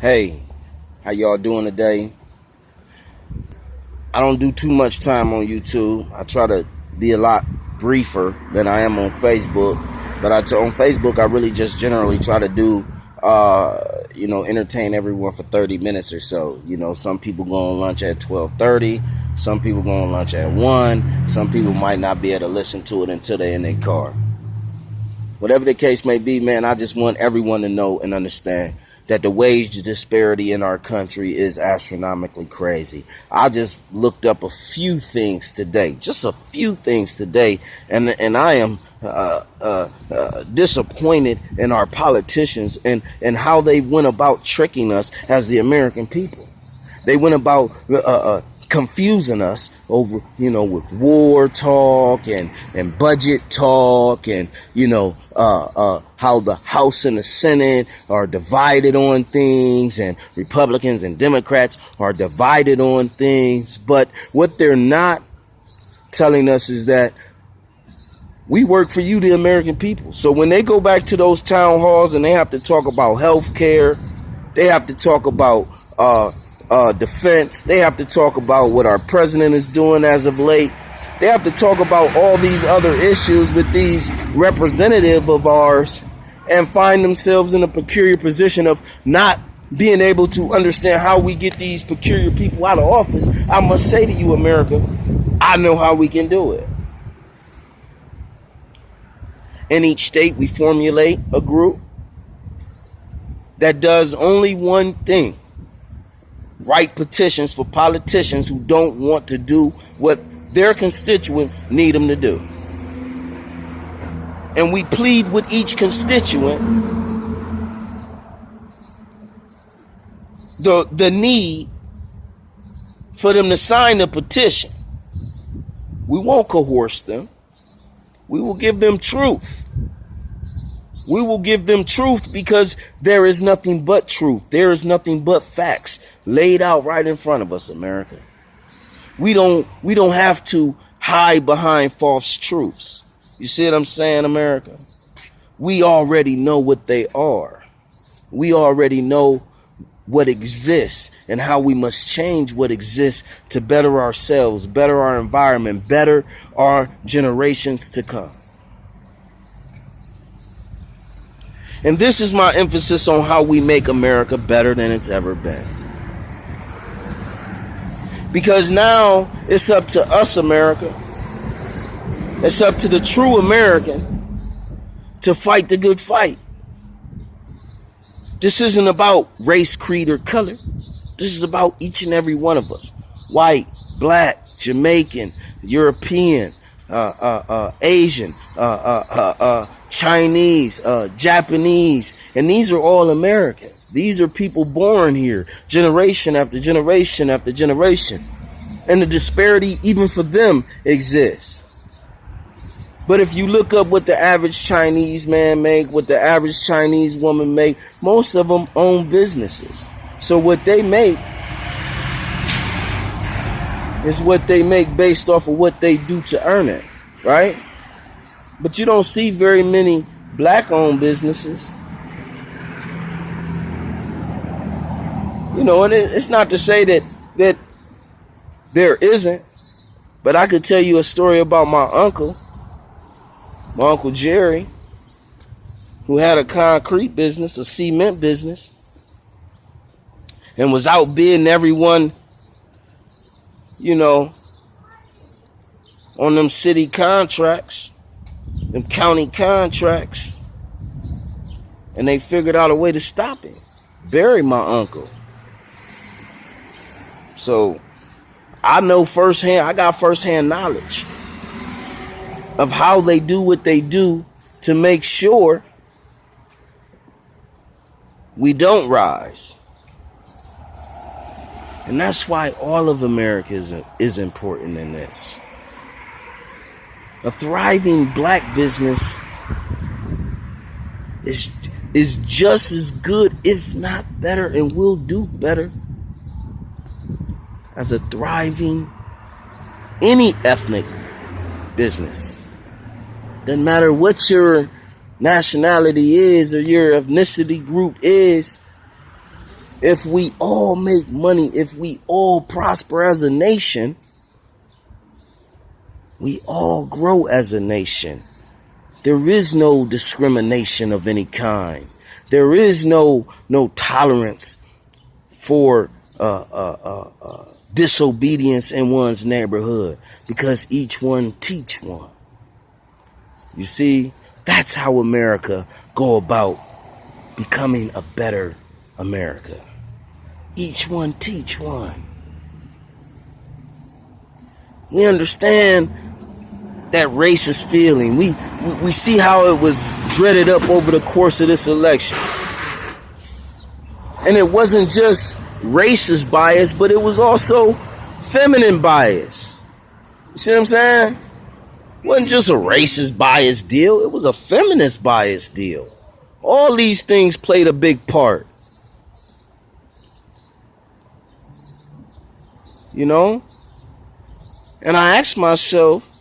Hey, how y'all doing today? I don't do too much time on YouTube. I try to be a lot briefer than I am on Facebook. But on Facebook, I really just generally try to do, entertain everyone for 30 minutes or so. Some people go on lunch at 12:30. Some people go on lunch at 1. Some people might not be able to listen to it until they're in their car. Whatever the case may be, man, I just want everyone to know and understand that the wage disparity in our country is astronomically crazy. I just looked up a few things today, just a few things today, and I am disappointed in our politicians and how they went about tricking us as the American people. They went about confusing us over, with war talk and budget talk and, how the House and the Senate are divided on things and Republicans and Democrats are divided on things. But what they're not telling us is that we work for you, the American people. So when they go back to those town halls and they have to talk about health care, they have to talk about defense, they have to talk about what our president is doing as of late, they have to talk about all these other issues with these representatives of ours, and find themselves in a peculiar position of not being able to understand how we get these peculiar people out of office. I must say to you, America, I know how we can do it. In each state, we formulate a group that does only one thing: write petitions for politicians who don't want to do what their constituents need them to do. And we plead with each constituent the need for them to sign the petition. We won't coerce them. We will give them truth. We will give them truth because there is nothing but truth. There is nothing but facts laid out right in front of us, America. We don't have to hide behind false truths. You see what I'm saying, America? We already know what they are. We already know what exists and how we must change what exists to better ourselves, better our environment, better our generations to come. And this is my emphasis on how we make America better than it's ever been. Because now it's up to us, America. It's up to the true American to fight the good fight. This isn't about race, creed, or color. This is about each and every one of us. White, black, Jamaican, European, Asian, Chinese, Japanese, and these are all Americans. These are people born here, generation after generation after generation. And the disparity, even for them, exists. But if you look up what the average Chinese man make, what the average Chinese woman make, most of them own businesses. So what they make is what they make based off of what they do to earn it, right? But you don't see very many black-owned businesses. And it's not to say that there isn't, but I could tell you a story about my uncle Jerry, who had a concrete business, a cement business, and was outbidding everyone, on them city contracts, them county contracts, and they figured out a way to stop him, bury my uncle. So I got firsthand knowledge of how they do what they do to make sure we don't rise. And that's why all of America is important in this. A thriving black business is just as good, if not better, and will do better as a thriving any ethnic business. Doesn't matter what your nationality is or your ethnicity group is. if we all make money, if we all prosper as a nation, we all grow as a nation. There is no discrimination of any kind. There is no tolerance for disobedience in one's neighborhood, because each one teach one. You see, that's how America go about becoming a better America. Each one teach one. We understand that racist feeling. We see how it was dreaded up over the course of this election. And it wasn't just racist bias, but it was also feminine bias. You see what I'm saying? It wasn't just a racist bias deal. It was a feminist bias deal. All these things played a big part. You know? And I asked myself,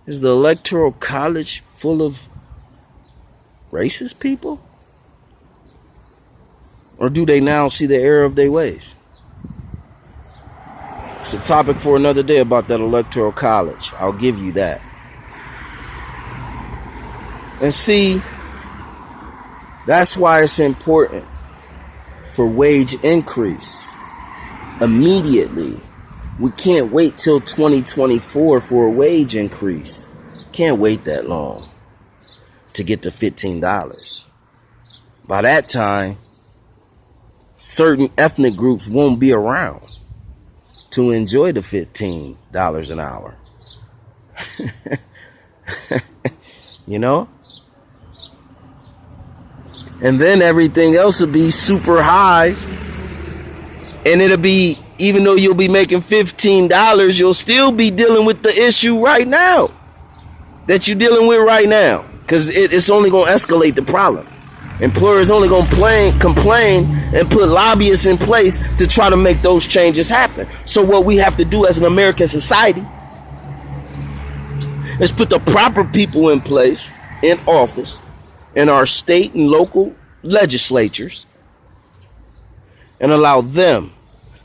is the Electoral College full of racist people? Or do they now see the error of their ways? It's a topic for another day about that Electoral College. I'll give you that. And see, that's why it's important for wage increase immediately. We can't wait till 2024 for a wage increase. Can't wait that long to get to $15. By that time, certain ethnic groups won't be around to enjoy the $15 an hour. You know? And then everything else will be super high. And it'll be, even though you'll be making $15, you'll still be dealing with the issue right now that you're dealing with right now. Because it's only going to escalate the problem. Employers only going to complain and put lobbyists in place to try to make those changes happen. So what we have to do as an American society is put the proper people in place, in office, in our state and local legislatures, and allow them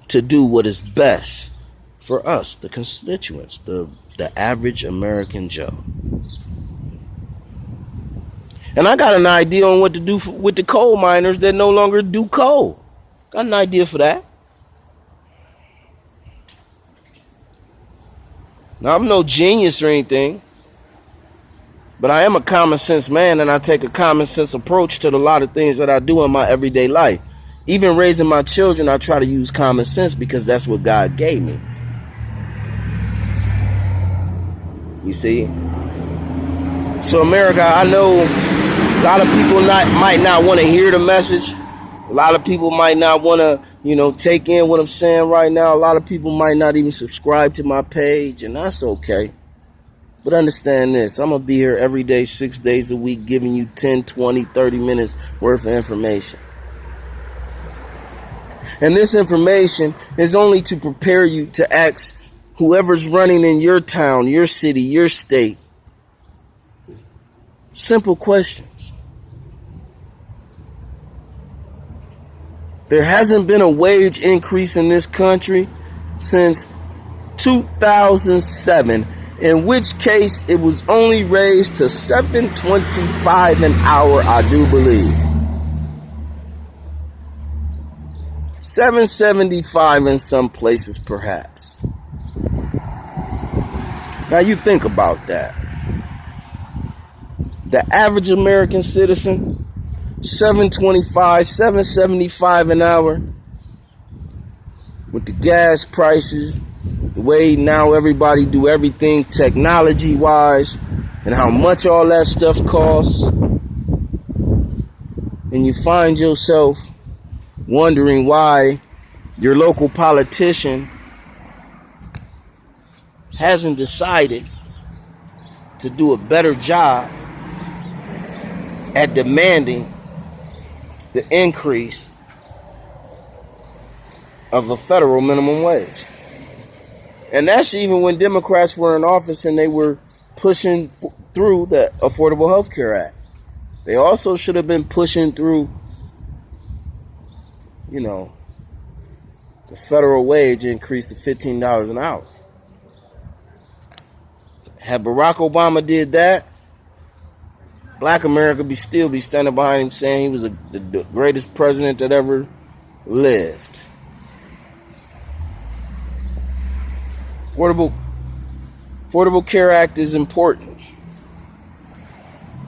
to do what is best for us, the constituents, the average American Joe. And I got an idea on what to do with the coal miners that no longer do coal. Got an idea for that. Now, I'm no genius or anything, but I am a common sense man, and I take a common sense approach to a lot of things that I do in my everyday life. Even raising my children, I try to use common sense because that's what God gave me. You see? So America, I know a lot of people might not want to hear the message. A lot of people might not want to, take in what I'm saying right now. A lot of people might not even subscribe to my page, and that's okay. But understand this, I'm going to be here every day, 6 days a week, giving you 10, 20, 30 minutes worth of information. And this information is only to prepare you to ask whoever's running in your town, your city, your state, simple questions. There hasn't been a wage increase in this country since 2007, in which case it was only raised to $7.25 an hour, I do believe. $7.75 in some places, perhaps. Now you think about that. The average American citizen, $7.25, $7.75 an hour, with the gas prices, the way now everybody do everything technology-wise, and how much all that stuff costs, and you find yourself wondering why your local politician hasn't decided to do a better job at demanding the increase of a federal minimum wage. And that's even when Democrats were in office and they were pushing through the Affordable Health Care Act. They also should have been pushing through, the federal wage increased to $15 an hour. Had Barack Obama did that, Black America still be standing behind him saying he was the greatest president that ever lived. Affordable Care Act is important.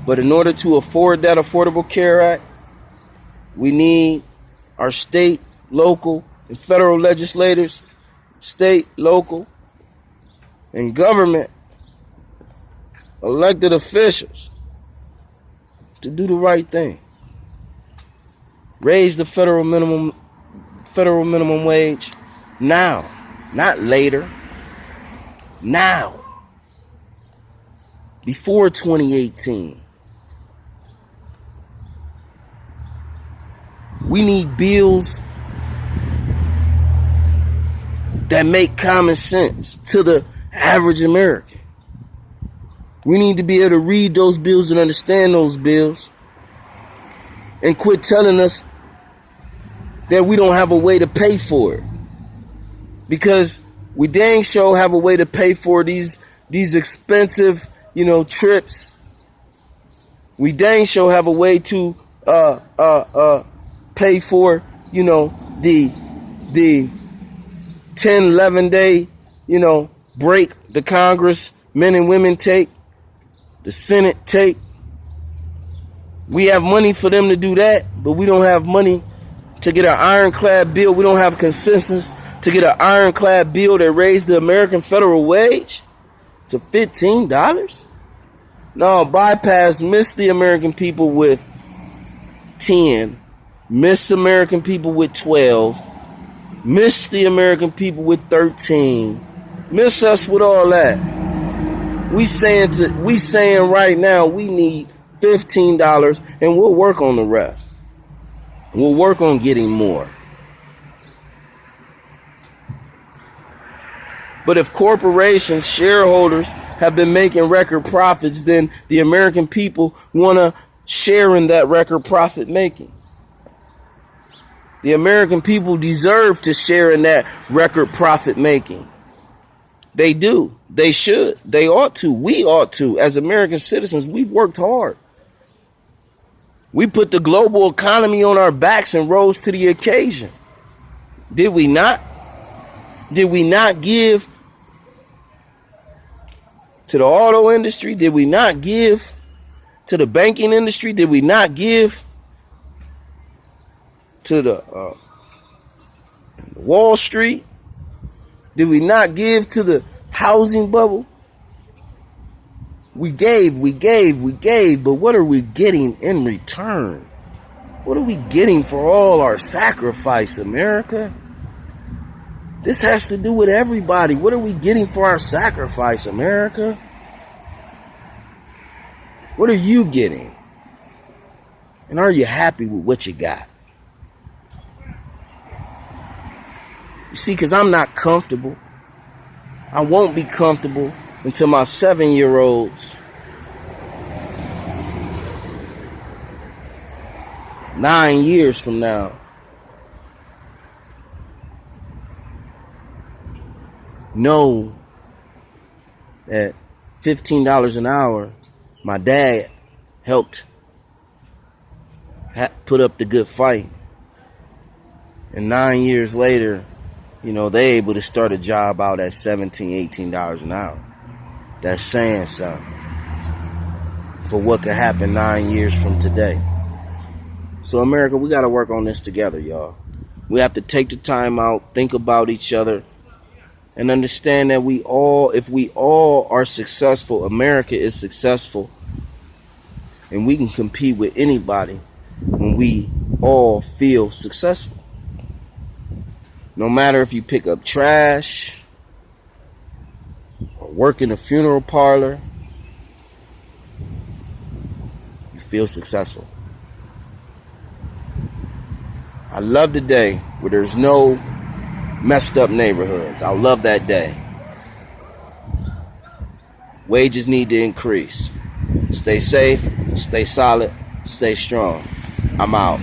But in order to afford that Affordable Care Act, we need our state, local, and federal legislators, state, local, and government elected officials to do the right thing. Raise the federal minimum wage now, not later. Now. Before 2018. We need bills that make common sense to the average American. We need to be able to read those bills and understand those bills and quit telling us that we don't have a way to pay for it. Because we dang sure have a way to pay for these expensive, trips. We dang sure have a way to pay for, the 10, 11 day, break the Congress men and women take, the Senate take. We have money for them to do that, but we don't have money to get an ironclad bill. We don't have consensus to get an ironclad bill that raised the American federal wage to $15. No, miss the American people with 10, miss the American people with 12, miss the American people with 13, miss us with all that. We saying right now we need $15, and we'll work on the rest. We'll work on getting more. But if corporations, shareholders have been making record profits, then the American people want to share in that record profit making. The American people deserve to share in that record profit making. They do. They should. They ought to. We ought to. As American citizens, we've worked hard. We put the global economy on our backs and rose to the occasion. Did we not? Did we not give to the auto industry? Did we not give to the banking industry? Did we not give to the Wall Street? Did we not give to the housing bubble? We gave, but what are we getting in return? What are we getting for all our sacrifice, America? This has to do with everybody. What are we getting for our sacrifice, America? What are you getting? And are you happy with what you got? You see, because I'm not comfortable. I won't be comfortable until my 7-year-olds, 9 years from now, know that $15 an hour, my dad helped put up the good fight. And 9 years later, they're able to start a job out at $17, $18 an hour. That's saying something for what could happen 9 years from today. So America, we got to work on this together, y'all. We have to take the time out, think about each other, and understand that if we all are successful, America is successful, and we can compete with anybody when we all feel successful. No matter if you pick up trash or work in a funeral parlor, you feel successful. I love the day where there's no messed up neighborhoods. I love that day. Wages need to increase. Stay safe, stay solid, stay strong. I'm out.